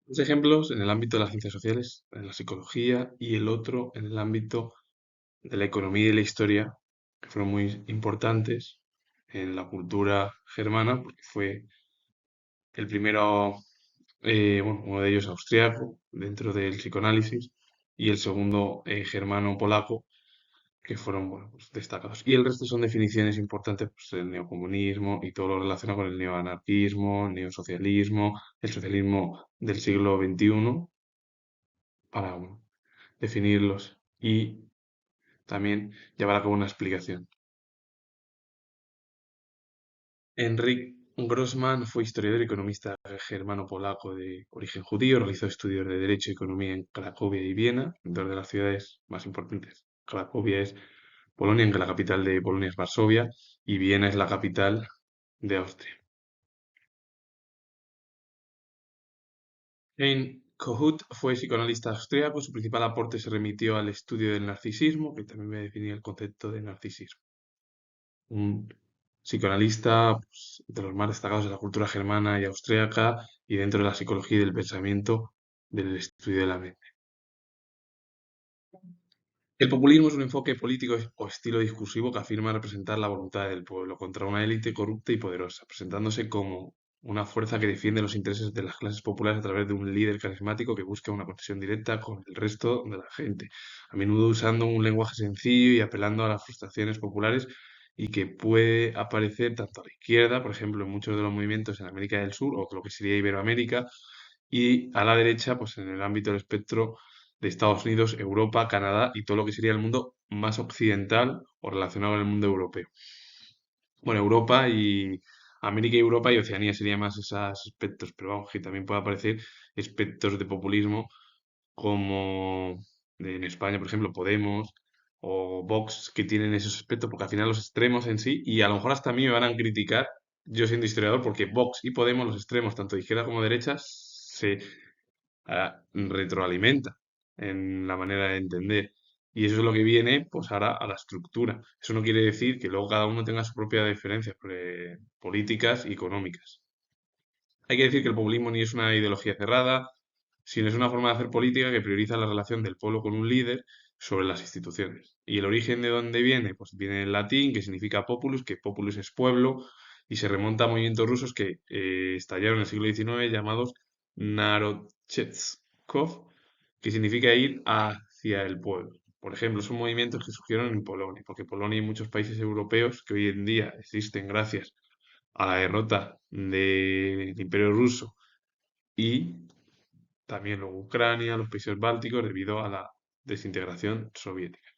Dos ejemplos en el ámbito de las ciencias sociales, en la psicología, y el otro en el ámbito de la economía y la historia, que fueron muy importantes en la cultura germana, porque fue el primero, bueno, uno de ellos austriaco, dentro del psicoanálisis, y el segundo germano-polaco, que fueron, bueno, pues, destacados. Y el resto son definiciones importantes, pues el neocomunismo y todo lo relacionado con el neoanarquismo, neosocialismo, el socialismo del siglo XXI, para, bueno, definirlos y también llevar a cabo una explicación. Enric Grossman fue historiador y economista germano-polaco de origen judío, realizó estudios de Derecho y Economía en Cracovia y Viena, dos de las ciudades más importantes. Cracovia es Polonia, aunque la capital de Polonia es Varsovia, y Viena es la capital de Austria. Hein Kohut fue psicoanalista austríaco, su principal aporte se remitió al estudio del narcisismo, que también me definía el concepto de narcisismo. Un psicoanalista, pues, de los más destacados de la cultura germana y austríaca y dentro de la psicología y del pensamiento del estudio de la mente. El populismo es un enfoque político o estilo discursivo que afirma representar la voluntad del pueblo contra una élite corrupta y poderosa, presentándose como una fuerza que defiende los intereses de las clases populares a través de un líder carismático que busca una conexión directa con el resto de la gente, a menudo usando un lenguaje sencillo y apelando a las frustraciones populares y que puede aparecer tanto a la izquierda, por ejemplo, en muchos de los movimientos en América del Sur o lo que sería Iberoamérica, y a la derecha, pues en el ámbito del espectro de Estados Unidos, Europa, Canadá y todo lo que sería el mundo más occidental o relacionado con el mundo europeo. Bueno, Europa y América y Europa y Oceanía serían más esos aspectos, pero vamos, que también puede aparecer aspectos de populismo como en España, por ejemplo, Podemos o Vox, que tienen esos aspectos, porque al final los extremos en sí, y a lo mejor hasta a mí me van a criticar, yo siendo historiador, porque Vox y Podemos, los extremos, tanto de izquierda como de derecha, se retroalimenta en la manera de entender. Y eso es lo que viene, pues ahora a la estructura. Eso no quiere decir que luego cada uno tenga sus propias diferencias políticas y económicas. Hay que decir que el populismo ni es una ideología cerrada, sino es una forma de hacer política que prioriza la relación del pueblo con un líder sobre las instituciones. ¿Y el origen de dónde viene? Pues viene del latín, que significa populus, que populus es pueblo, y se remonta a movimientos rusos que estallaron en el siglo XIX llamados Narodchevskov, que significa ir hacia el pueblo. Por ejemplo, son movimientos que surgieron en Polonia, porque Polonia y muchos países europeos que hoy en día existen gracias a la derrota del Imperio Ruso y también luego Ucrania, los países bálticos, debido a la desintegración soviética.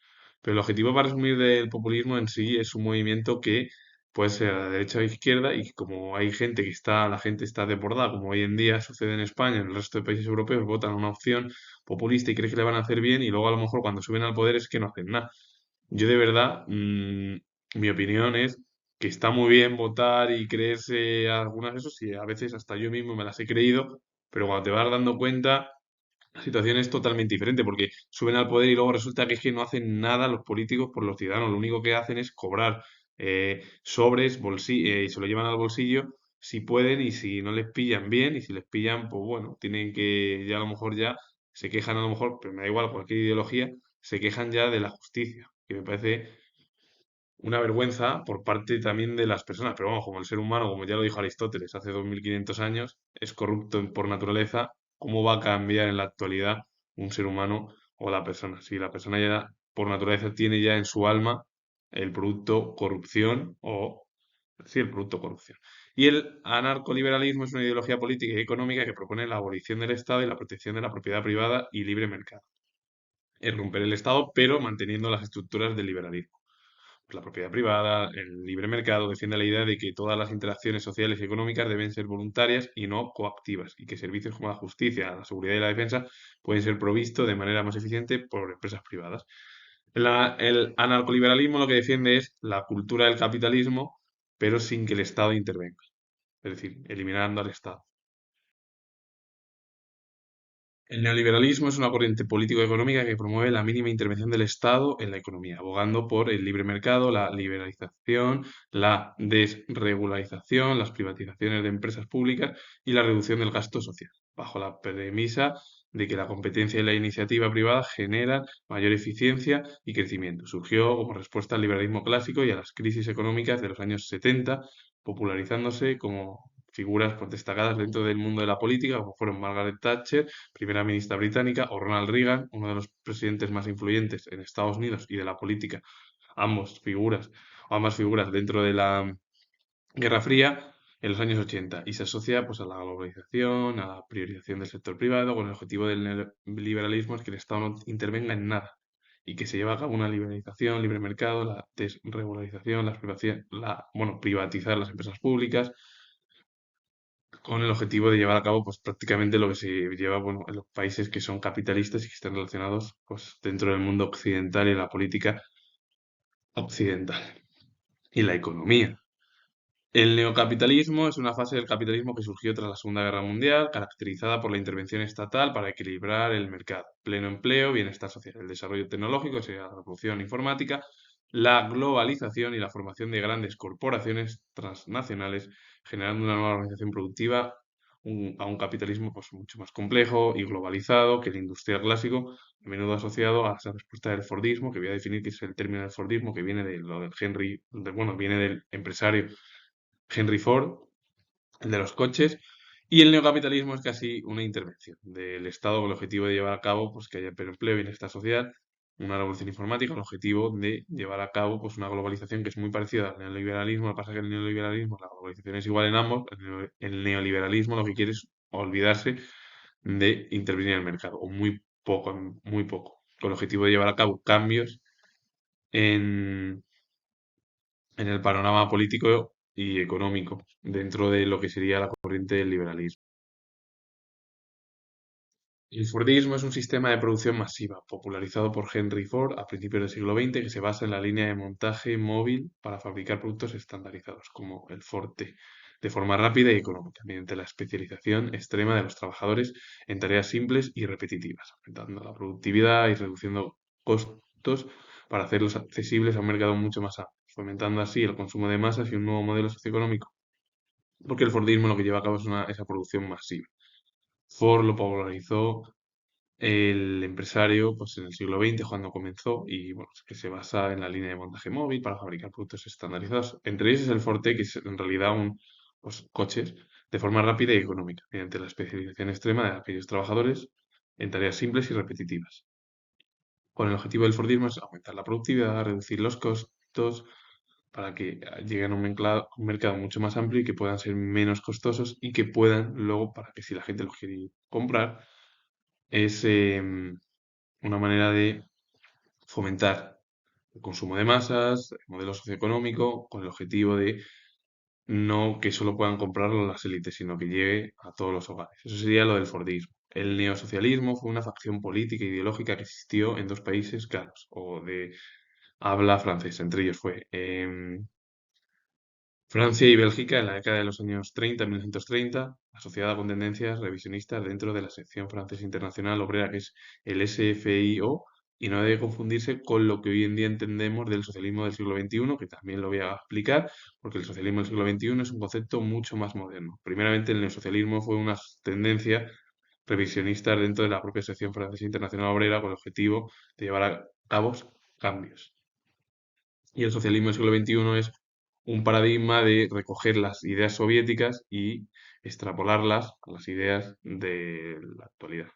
Pero el objetivo, para resumir, del populismo en sí es un movimiento que puede ser a la derecha o a la izquierda y como hay gente que está, la gente está desbordada, como hoy en día sucede en España, en el resto de países europeos, votan una opción populista y creen que le van a hacer bien y luego a lo mejor cuando suben al poder es que no hacen nada. Yo de verdad, mi opinión es que está muy bien votar y creerse algunas de esos y a veces hasta yo mismo me las he creído, pero cuando te vas dando cuenta, la situación es totalmente diferente porque suben al poder y luego resulta que es que no hacen nada los políticos por los ciudadanos. Lo único que hacen es cobrar sobres y se lo llevan al bolsillo si pueden y si no les pillan bien y si les pillan, pues bueno, tienen que ya a lo mejor ya se quejan a lo mejor, pero me da igual cualquier ideología, se quejan ya de la justicia, que me parece una vergüenza por parte también de las personas. Pero vamos, como el ser humano, como ya lo dijo Aristóteles hace 2500 años, es corrupto por naturaleza, ¿cómo va a cambiar en la actualidad un ser humano o la persona? Si la persona ya por naturaleza tiene ya en su alma el producto corrupción o sí, el producto corrupción. Y el anarcoliberalismo es una ideología política y económica que propone la abolición del Estado y la protección de la propiedad privada y libre mercado. Es romper el Estado, pero manteniendo las estructuras del liberalismo. La propiedad privada, el libre mercado, defiende la idea de que todas las interacciones sociales y económicas deben ser voluntarias y no coactivas, y que servicios como la justicia, la seguridad y la defensa pueden ser provistos de manera más eficiente por empresas privadas. El anarcoliberalismo lo que defiende es la cultura del capitalismo, pero sin que el Estado intervenga, es decir, eliminando al Estado. El neoliberalismo es una corriente político-económica que promueve la mínima intervención del Estado en la economía, abogando por el libre mercado, la liberalización, la desregularización, las privatizaciones de empresas públicas y la reducción del gasto social, bajo la premisa de que la competencia y la iniciativa privada generan mayor eficiencia y crecimiento. Surgió como respuesta al liberalismo clásico y a las crisis económicas de los años 70, popularizándose como figuras pues, destacadas dentro del mundo de la política, como fueron Margaret Thatcher, primera ministra británica, o Ronald Reagan, uno de los presidentes más influyentes en Estados Unidos y de la política, ambas figuras dentro de la Guerra Fría en los años 80 y se asocia pues a la globalización, a la priorización del sector privado con el objetivo del neoliberalismo es que el Estado no intervenga en nada y que se lleve a cabo una liberalización, libre mercado, la desregularización, bueno, privatizar las empresas públicas, con el objetivo de llevar a cabo pues prácticamente lo que se lleva bueno, en los países que son capitalistas y que están relacionados pues dentro del mundo occidental y la política occidental y la economía. El neocapitalismo es una fase del capitalismo que surgió tras la Segunda Guerra Mundial, caracterizada por la intervención estatal para equilibrar el mercado, pleno empleo, bienestar social, el desarrollo tecnológico, o sea, la revolución informática, la globalización y la formación de grandes corporaciones transnacionales, generando una nueva organización productiva a un capitalismo pues, mucho más complejo y globalizado que el industrial clásico, a menudo asociado a esa respuesta del Fordismo, que voy a definir qué es el término del Fordismo, que viene de lo del bueno, viene del empresario Henry Ford, el de los coches, y el neocapitalismo es casi una intervención del Estado con el objetivo de llevar a cabo pues, que haya empleo, bienestar social, una revolución informática, con el objetivo de llevar a cabo pues, una globalización que es muy parecida al neoliberalismo. Lo que pasa es que el neoliberalismo, la globalización es igual en ambos. El neoliberalismo lo que quiere es olvidarse de intervenir en el mercado, o muy poco, con el objetivo de llevar a cabo cambios en, en el panorama político y económico dentro de lo que sería la corriente del liberalismo. El Fordismo es un sistema de producción masiva popularizado por Henry Ford a principios del siglo XX que se basa en la línea de montaje móvil para fabricar productos estandarizados como el Ford T, de forma rápida y económica, mediante la especialización extrema de los trabajadores en tareas simples y repetitivas, aumentando la productividad y reduciendo costos para hacerlos accesibles a un mercado mucho más amplio, fomentando así el consumo de masas y un nuevo modelo socioeconómico, porque el Fordismo lo que lleva a cabo es esa producción masiva. Ford lo popularizó el empresario pues, en el siglo XX, cuando comenzó, y bueno, es que se basa en la línea de montaje móvil para fabricar productos estandarizados. Entre ellos es el Forte, que es en realidad pues, coches de forma rápida y económica, mediante la especialización extrema de aquellos trabajadores en tareas simples y repetitivas. Con el objetivo del Fordismo es aumentar la productividad, reducir los costos, para que lleguen a un mercado mucho más amplio y que puedan ser menos costosos y que puedan luego, para que si la gente los quiere comprar, es una manera de fomentar el consumo de masas, el modelo socioeconómico, con el objetivo de no que solo puedan comprarlo las élites, sino que llegue a todos los hogares. Eso sería lo del Fordismo. El neosocialismo fue una facción política e ideológica que existió en dos países claros, o de habla francesa. Entre ellos fue Francia y Bélgica en la década de los años 30, 1930, asociada con tendencias revisionistas dentro de la sección francesa internacional obrera, que es el SFIO, y no debe confundirse con lo que hoy en día entendemos del socialismo del siglo XXI, que también lo voy a explicar, porque el socialismo del siglo XXI es un concepto mucho más moderno. Primeramente, el neosocialismo fue una tendencia revisionista dentro de la propia sección francesa internacional obrera con el objetivo de llevar a cabo cambios. Y el socialismo del siglo XXI es un paradigma de recoger las ideas soviéticas y extrapolarlas a las ideas de la actualidad.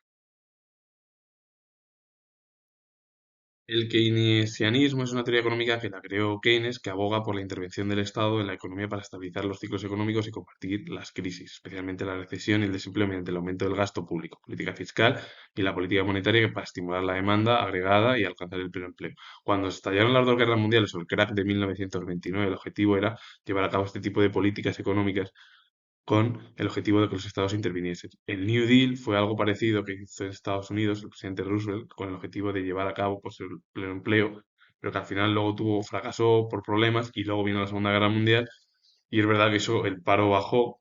El keynesianismo es una teoría económica que la creó Keynes, que aboga por la intervención del Estado en la economía para estabilizar los ciclos económicos y combatir las crisis, especialmente la recesión y el desempleo mediante el aumento del gasto público, política fiscal y la política monetaria para estimular la demanda agregada y alcanzar el pleno empleo. Cuando estallaron las dos guerras mundiales o el crack de 1929, el objetivo era llevar a cabo este tipo de políticas económicas con el objetivo de que los estados interviniesen. El New Deal fue algo parecido que hizo en Estados Unidos el presidente Roosevelt con el objetivo de llevar a cabo pues, el pleno empleo, pero que al final luego fracasó por problemas y luego vino la Segunda Guerra Mundial y es verdad que eso, el paro bajó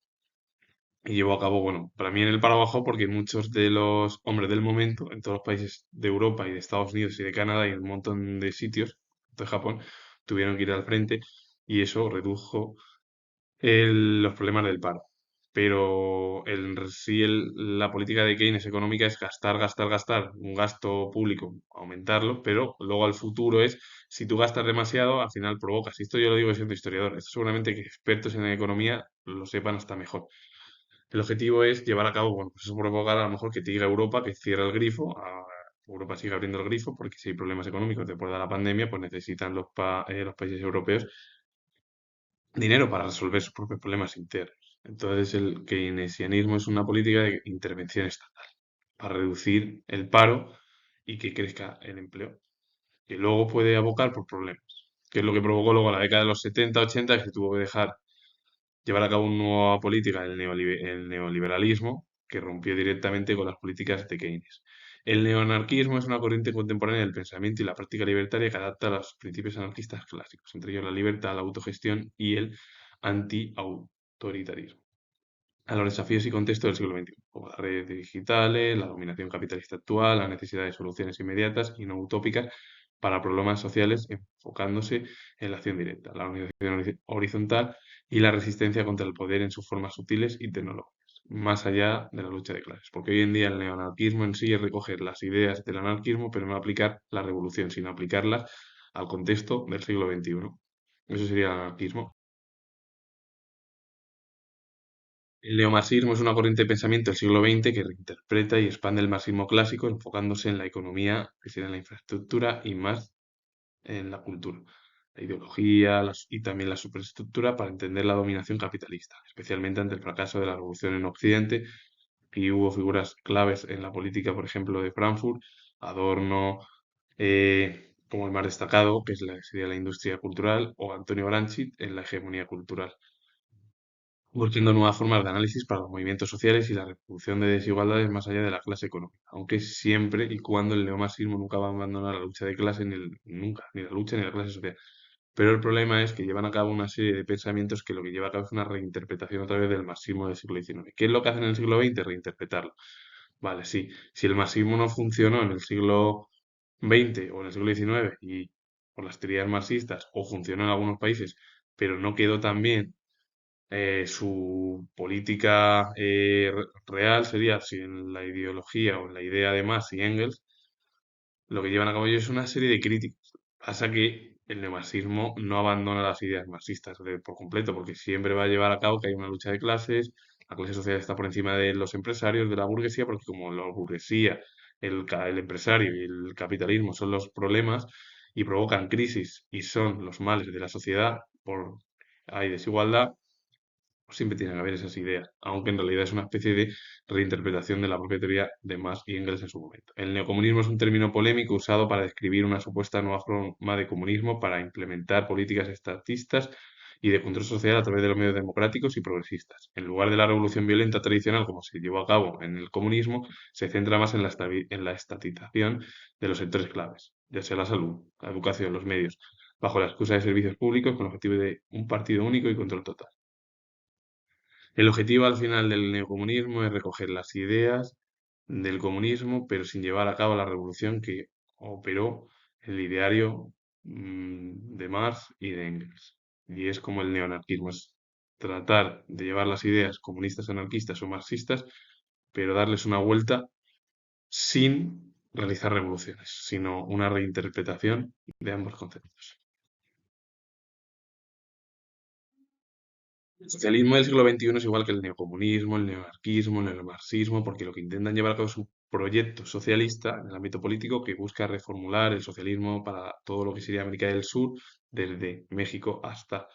y llevó a cabo, bueno, para mí en el paro bajó porque muchos de los hombres del momento, en todos los países de Europa y de Estados Unidos y de Canadá y en un montón de sitios, de Japón, tuvieron que ir al frente y eso redujo los problemas del paro. Pero sí la política de Keynes económica es gastar, gastar, gastar, un gasto público, aumentarlo, pero luego al futuro es, si tú gastas demasiado, al final provocas. Y esto yo lo digo siendo historiador. Esto seguramente que expertos en economía lo sepan hasta mejor. El objetivo es llevar a cabo, bueno, pues eso provocar a lo mejor que te diga Europa que cierra el grifo, Europa sigue abriendo el grifo porque si hay problemas económicos después de la pandemia, pues necesitan los países europeos dinero para resolver sus propios problemas internos. Entonces, el keynesianismo es una política de intervención estatal para reducir el paro y que crezca el empleo, que luego puede abocar por problemas, que es lo que provocó luego la década de los 70, 80, que se tuvo que dejar llevar a cabo una nueva política, el neoliberalismo, que rompió directamente con las políticas de Keynes. El neoanarquismo es una corriente contemporánea del pensamiento y la práctica libertaria que adapta a los principios anarquistas clásicos, entre ellos la libertad, la autogestión y el antiautoritarismo, a los desafíos y contextos del siglo XXI, como las redes digitales, la dominación capitalista actual, la necesidad de soluciones inmediatas y no utópicas para problemas sociales, enfocándose en la acción directa, la organización horizontal y la resistencia contra el poder en sus formas sutiles y tecnológicas, más allá de la lucha de clases. Porque hoy en día el neoanarquismo en sí es recoger las ideas del anarquismo, pero no aplicar la revolución, sino aplicarlas al contexto del siglo XXI. Eso sería el anarquismo. El neomarxismo es una corriente de pensamiento del siglo XX que reinterpreta y expande el marxismo clásico, enfocándose en la economía, que sería en la infraestructura y más en la cultura, la ideología y también la superestructura para entender la dominación capitalista, especialmente ante el fracaso de la revolución en Occidente. Y hubo figuras claves en la política, por ejemplo, de Frankfurt, Adorno, como el más destacado, que sería la industria cultural, o Antonio Gramsci en la hegemonía cultural, buscando nuevas formas de análisis para los movimientos sociales y la reproducción de desigualdades más allá de la clase económica, aunque siempre y cuando el neomarxismo nunca va a abandonar la lucha de clase, nunca, ni la lucha ni la clase social. Pero el problema es que llevan a cabo una serie de pensamientos que lo que lleva a cabo es una reinterpretación otra vez del marxismo del siglo XIX. ¿Qué es lo que hacen en el siglo XX? Reinterpretarlo. Vale, sí. Si el marxismo no funcionó en el siglo XX o en el siglo XIX y por las teorías marxistas, o funcionó en algunos países, pero no quedó tan bien su política real sería, si en la ideología o en la idea de Marx y Engels, lo que llevan a cabo ellos es una serie de críticas. Pasa que el neomarxismo no abandona las ideas marxistas por completo, porque siempre va a llevar a cabo que hay una lucha de clases, la clase social está por encima de los empresarios, de la burguesía, porque como la burguesía, el empresario y el capitalismo son los problemas y provocan crisis y son los males de la sociedad, hay desigualdad, siempre tienen que haber esas ideas, aunque en realidad es una especie de reinterpretación de la propia teoría de Marx y Engels en su momento. El neocomunismo es un término polémico usado para describir una supuesta nueva forma de comunismo para implementar políticas estatistas y de control social a través de los medios democráticos y progresistas. En lugar de la revolución violenta tradicional como se llevó a cabo en el comunismo, se centra más en en la estatización de los sectores claves, ya sea la salud, la educación, los medios, bajo la excusa de servicios públicos con el objetivo de un partido único y control total. El objetivo al final del neocomunismo es recoger las ideas del comunismo, pero sin llevar a cabo la revolución que operó el ideario de Marx y de Engels. Y es como el neoanarquismo, es tratar de llevar las ideas comunistas, anarquistas o marxistas, pero darles una vuelta sin realizar revoluciones, sino una reinterpretación de ambos conceptos. El socialismo del siglo XXI es igual que el neocomunismo, el neoanarquismo, el neomarxismo, porque lo que intentan llevar a cabo es un proyecto socialista en el ámbito político que busca reformular el socialismo para todo lo que sería América del Sur, desde México hasta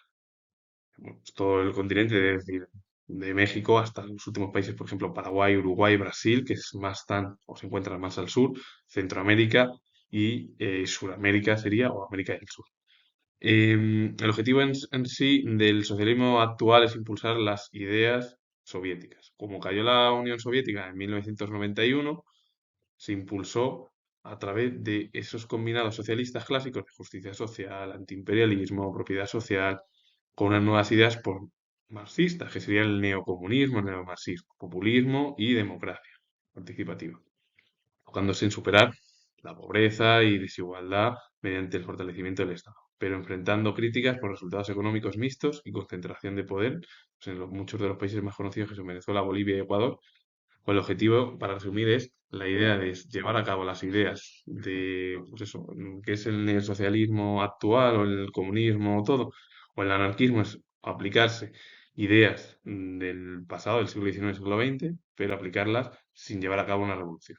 bueno, pues todo el continente, es decir, de México hasta los últimos países, por ejemplo, Paraguay, Uruguay, Brasil, que es más tan o se encuentran más al sur, Centroamérica y Suramérica sería, o América del Sur. El objetivo en sí del socialismo actual es impulsar las ideas soviéticas. Como cayó la Unión Soviética en 1991, se impulsó a través de esos combinados socialistas clásicos de justicia social, antiimperialismo, propiedad social, con unas nuevas ideas marxistas, que sería el neocomunismo, el neomarxismo, populismo y democracia participativa, enfocándose en superar la pobreza y desigualdad mediante el fortalecimiento del Estado, pero enfrentando críticas por resultados económicos mixtos y concentración de poder pues, en muchos de los países más conocidos que son Venezuela, Bolivia y Ecuador. Pues el objetivo, para resumir, es la idea de llevar a cabo las ideas de, pues eso, que es el neosocialismo actual o el comunismo o todo, o el anarquismo, es aplicarse ideas del pasado, del siglo XIX, siglo XX, pero aplicarlas sin llevar a cabo una revolución.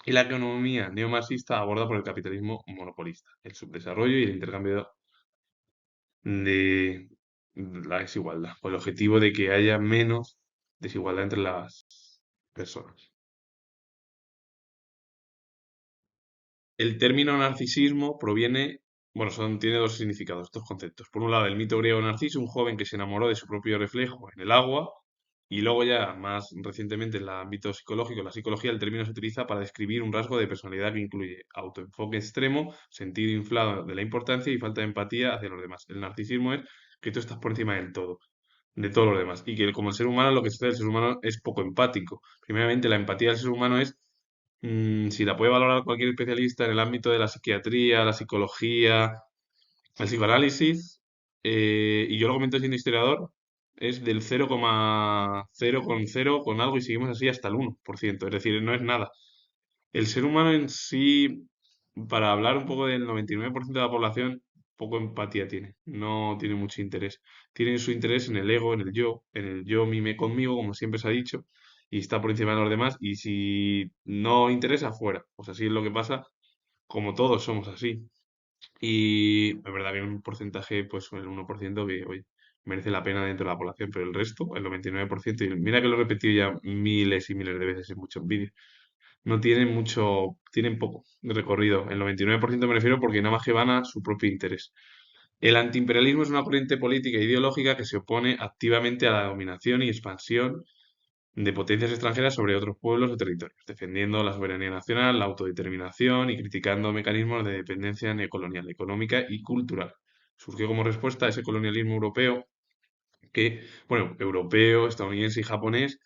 Y la economía neomarxista aborda por el capitalismo monopolista, el subdesarrollo y el intercambio de la desigualdad, con el objetivo de que haya menos desigualdad entre las personas. El término narcisismo proviene, bueno, tiene dos significados, dos conceptos. Por un lado, el mito griego de Narciso, un joven que se enamoró de su propio reflejo en el agua, y luego ya más recientemente en el ámbito psicológico, la psicología, el término se utiliza para describir un rasgo de personalidad que incluye autoenfoque extremo, sentido inflado de la importancia y falta de empatía hacia los demás. El narcisismo es que tú estás por encima del todo, de todos los demás, y que como el ser humano lo que sucede, el ser humano es poco empático. Primeramente, la empatía del ser humano es si la puede valorar cualquier especialista en el ámbito de la psiquiatría, la psicología, el psicoanálisis, y yo lo comento siendo historiador, es del 0,0 con cero con algo y seguimos así hasta el 1%, es decir, no es nada. El ser humano en sí, para hablar un poco del 99% de la población, poco empatía tiene, no tiene mucho interés. Tiene su interés en el ego, en el yo mime conmigo, como siempre se ha dicho, y está por encima de los demás, y si no interesa, fuera. Pues así es lo que pasa, como todos somos así. Y es verdad que hay un porcentaje, pues el 1% que, oye, merece la pena dentro de la población, pero el resto, el 99%, y mira que lo he repetido ya miles y miles de veces en muchos vídeos, no tienen mucho, tienen poco de recorrido. El 99% me refiero porque nada más que van a su propio interés. El antiimperialismo es una corriente política e ideológica que se opone activamente a la dominación y expansión de potencias extranjeras sobre otros pueblos o territorios, defendiendo la soberanía nacional, la autodeterminación y criticando mecanismos de dependencia neocolonial, económica y cultural. Surgió como respuesta a ese colonialismo europeo que, bueno, europeo, estadounidense y japonés,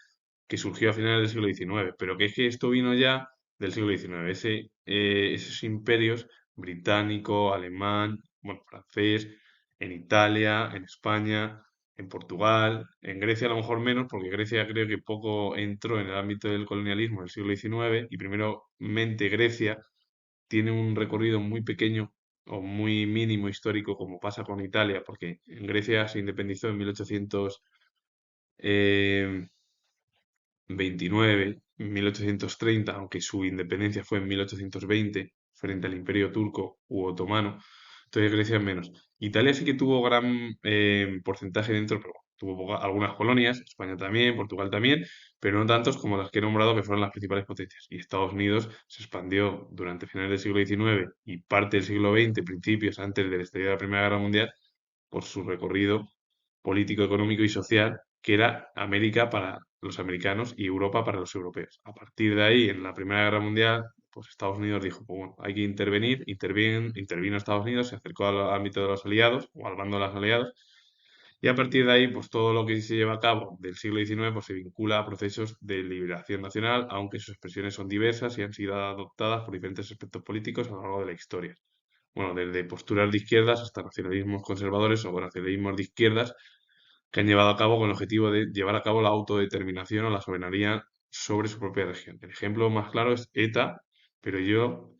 que surgió a finales del siglo XIX, pero que es que esto vino ya del siglo XIX, esos imperios británico, alemán, bueno, francés, en Italia, en España, en Portugal, en Grecia a lo mejor menos, porque Grecia creo que poco entró en el ámbito del colonialismo en el siglo XIX, y primeramente Grecia tiene un recorrido muy pequeño o muy mínimo histórico, como pasa con Italia, porque en Grecia se independizó en 1829, 1830, aunque su independencia fue en 1820 frente al Imperio turco u otomano. Entonces Grecia menos. Italia sí que tuvo gran porcentaje dentro, pero bueno, tuvo algunas colonias, España también, Portugal también, pero no tantos como las que he nombrado, que fueron las principales potencias. Y Estados Unidos se expandió durante finales del siglo XIX y parte del siglo XX, principios antes del estallido de la Primera Guerra Mundial, por su recorrido político, económico y social, que era América para los americanos y Europa para los europeos. A partir de ahí, en la Primera Guerra Mundial, pues Estados Unidos dijo, pues bueno, hay que intervenir, intervino Estados Unidos, se acercó al ámbito de los aliados o al bando de los aliados, y a partir de ahí, pues todo lo que se lleva a cabo del siglo XIX pues, se vincula a procesos de liberación nacional, aunque sus expresiones son diversas y han sido adoptadas por diferentes aspectos políticos a lo largo de la historia. Bueno, desde posturas de izquierdas hasta nacionalismos conservadores o nacionalismos de izquierdas que han llevado a cabo con el objetivo de llevar a cabo la autodeterminación o la soberanía sobre su propia región. El ejemplo más claro es ETA, pero yo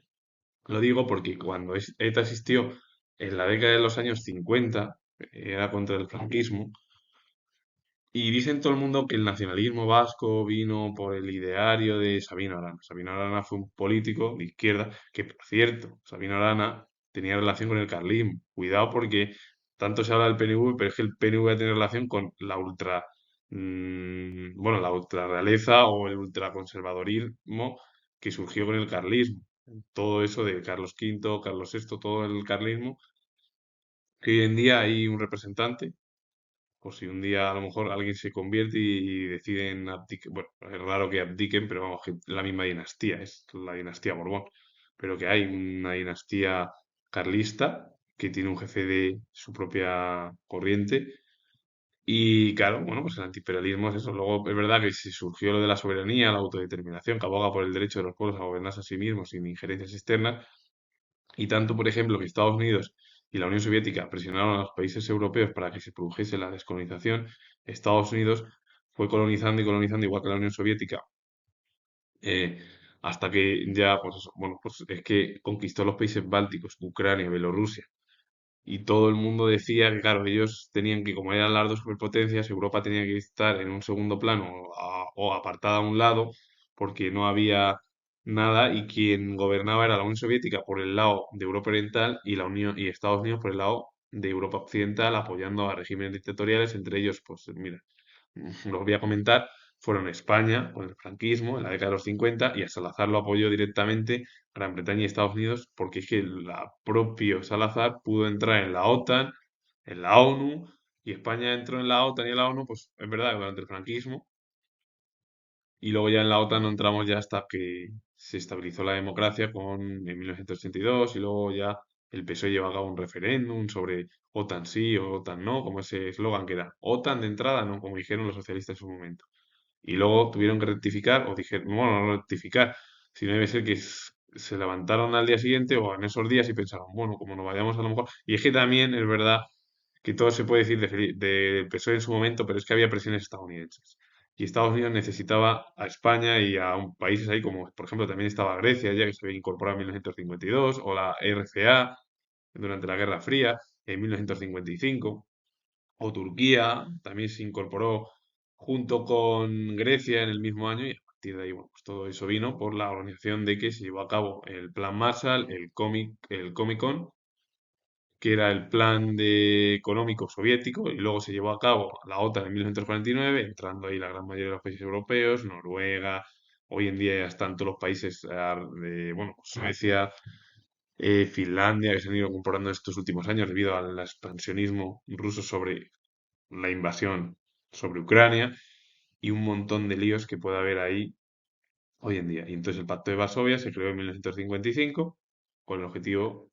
lo digo porque cuando ETA existió en la década de los años 50, era contra el franquismo, y dicen todo el mundo que el nacionalismo vasco vino por el ideario de Sabino Arana. Sabino Arana fue un político de izquierda que, por cierto, Sabino Arana tenía relación con el carlismo. Cuidado porque tanto se habla del PNV, pero es que el PNV tiene relación con la bueno, la ultrarrealeza o el ultraconservadorismo que surgió con el carlismo. Todo eso de Carlos V, Carlos VI, todo el carlismo, que hoy en día hay un representante por si un día a lo mejor alguien se convierte y deciden abdicar. Bueno, es raro que abdiquen, pero vamos, que es la misma dinastía, es la dinastía Borbón. Pero que hay una dinastía carlista que tiene un jefe de su propia corriente Y claro, bueno, pues el antiimperialismo es eso. Luego es verdad que si surgió lo de la soberanía, la autodeterminación, que aboga por el derecho de los pueblos a gobernarse a sí mismos sin injerencias externas, y tanto, por ejemplo, que Estados Unidos y la Unión Soviética presionaron a los países europeos para que se produjese la descolonización, Estados Unidos fue colonizando y colonizando, igual que la Unión Soviética, eh, hasta que ya, pues eso, bueno, pues es que conquistó los países bálticos, Ucrania, Bielorrusia, y todo el mundo decía que, claro, ellos tenían que, como eran las dos superpotencias, Europa tenía que estar en un segundo plano o apartada a un lado, porque no había nada, y quien gobernaba era la Unión Soviética por el lado de Europa Oriental y la Unión y Estados Unidos por el lado de Europa Occidental, apoyando a regímenes dictatoriales, entre ellos, pues mira, los voy a comentar, fueron España con el franquismo en la década de los 50, y a Salazar lo apoyó directamente Gran Bretaña y Estados Unidos, porque es que la propio Salazar pudo entrar en la OTAN, en la ONU, y España entró en la OTAN y en la ONU, pues es verdad, durante el franquismo, y luego ya en la OTAN no entramos ya hasta que se estabilizó la democracia en 1982, y luego ya el PSOE llevó a cabo un referéndum sobre OTAN sí o OTAN no, como ese eslogan que era OTAN de entrada, no, como dijeron los socialistas en su momento. Y luego tuvieron que rectificar, o dijeron, bueno, no rectificar, sino debe ser que se levantaron al día siguiente o en esos días y pensaron, bueno, como nos vayamos a lo mejor. Y es que también es verdad que todo se puede decir de PSOE en su momento, pero es que había presiones estadounidenses. Y Estados Unidos necesitaba a España y a países ahí como, por ejemplo, también estaba Grecia, ya que se había incorporado en 1952, o la RCA durante la Guerra Fría en 1955, o Turquía también se incorporó junto con Grecia en el mismo año, y a partir de ahí, bueno, pues todo eso vino por la organización de que se llevó a cabo el Plan Marshall, el Comecon, que era el plan económico soviético, y luego se llevó a cabo la OTAN en 1949, entrando ahí la gran mayoría de los países europeos, Noruega, hoy en día ya están todos los países de, bueno, pues Suecia, Finlandia, que se han ido incorporando en estos últimos años debido al expansionismo ruso sobre la invasión sobre Ucrania, y un montón de líos que puede haber ahí hoy en día. Y entonces el Pacto de Varsovia se creó en 1955 con el objetivo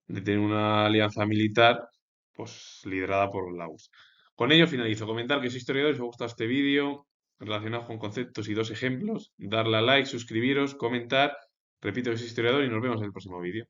de tener una alianza militar, pues liderada por la URSS. Con ello finalizo. Comentar que soy historiador y si os ha gustado este vídeo relacionado con conceptos y dos ejemplos, darle a like, suscribiros, comentar. Repito que soy historiador y nos vemos en el próximo vídeo.